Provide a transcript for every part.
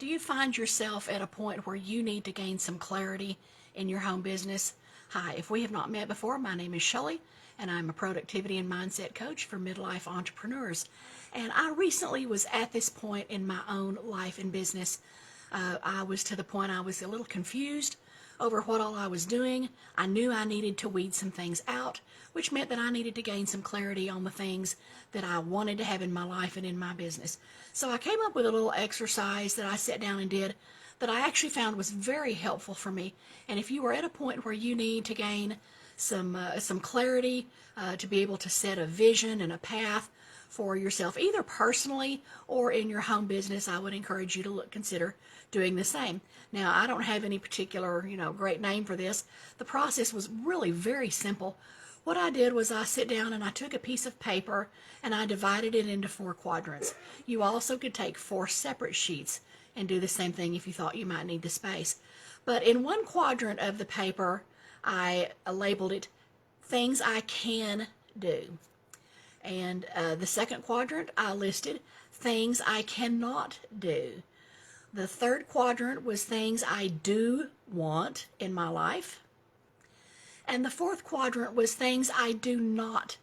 Do you find yourself at a point where you need to gain some clarity in your home business? Hi, if we have not met before, my name is Shelley, and I'm a productivity and mindset coach for midlife entrepreneurs. And I recently was at this point in my own life and business. I was to the point I was a little confused over what all I was doing. I knew I needed to weed some things out, which meant that I needed to gain some clarity on the things that I wanted to have in my life and in my business. So I came up with a little exercise that I sat down and did that I actually found was very helpful for me. And if you are at a point where you need to gain some clarity to be able to set a vision and a path for yourself, either personally or in your home business, I would encourage you to consider doing the same. Now, I don't have any particular, great name for this. The process was really very simple. What I did was I sit down and I took a piece of paper and I divided it into 4 quadrants. You also could take 4 separate sheets and do the same thing if you thought you might need the space. But in one quadrant of the paper, I labeled it things I can do. And the second quadrant, I listed things I cannot do. The third quadrant was things I do want in my life. And the fourth quadrant was things I do not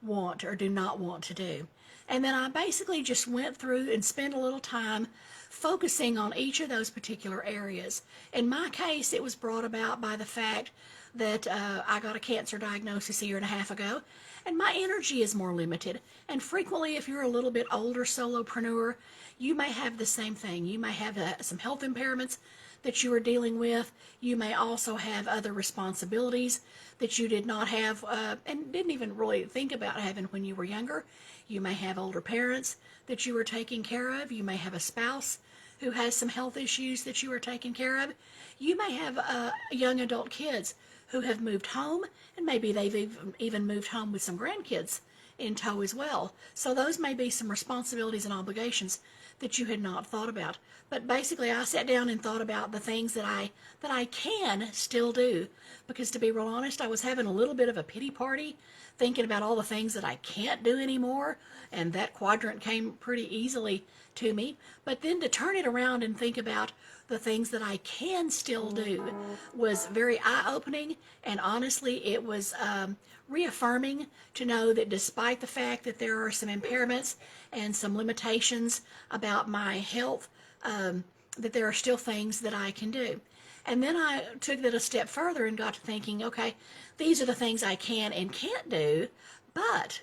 want or do not want to do. And then I basically just went through and spent a little time focusing on each of those particular areas. In my case, it was brought about by the fact that I got a cancer diagnosis a year and a half ago, and my energy is more limited. And frequently, if you're a little bit older solopreneur, you may have the same thing. You may have some health impairments that you are dealing with. You may also have other responsibilities that you did not have and didn't even really think about having when you were younger. You may have older parents that you are taking care of. You may have a spouse who has some health issues that you are taking care of. You may have young adult kids who have moved home, and maybe they've even moved home with some grandkids in tow as well. So those may be some responsibilities and obligations that you had not thought about. But basically, I sat down and thought about the things that I can still do, because to be real honest, I was having a little bit of a pity party thinking about all the things that I can't do anymore, and that quadrant came pretty easily to me. But then to turn it around and think about the things that I can still do was very eye-opening, and honestly, it was reaffirming to know that despite the fact that there are some impairments and some limitations about my health, that there are still things that I can do. And then I took that a step further and got to thinking, okay, these are the things I can and can't do, but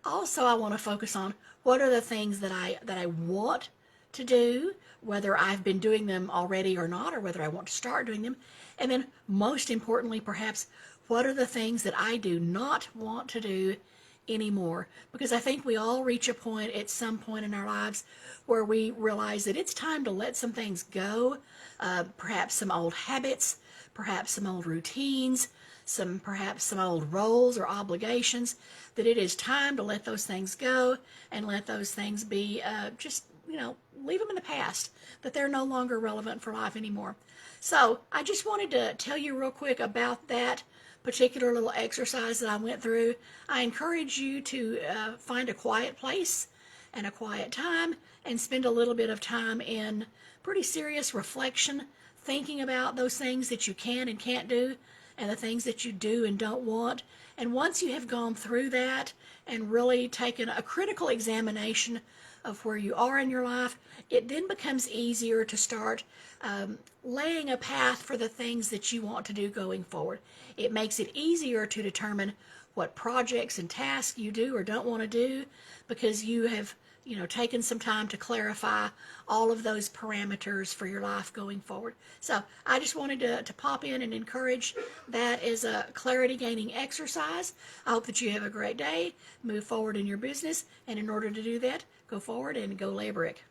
also I want to focus on what are the things that I want to do, whether I've been doing them already or not, or whether I want to start doing them. And then most importantly, perhaps, what are the things that I do not want to do anymore? Because I think we all reach a point at some point in our lives where we realize that it's time to let some things go, perhaps some old habits, perhaps some old routines, perhaps some old roles or obligations, that it is time to let those things go and let those things be just, leave them in the past, that they're no longer relevant for life anymore. So I just wanted to tell you real quick about that particular little exercise that I went through. I encourage you to find a quiet place and a quiet time and spend a little bit of time in pretty serious reflection, thinking about those things that you can and can't do and the things that you do and don't want. And once you have gone through that and really taken a critical examination of where you are in your life, it then becomes easier to start laying a path for the things that you want to do going forward. It makes it easier to determine what projects and tasks you do or don't want to do, because you have taken some time to clarify all of those parameters for your life going forward. So I just wanted to pop in and encourage that as a clarity gaining exercise. I hope that you have a great day, move forward in your business, and in order to do that, go forward and go lay a brick.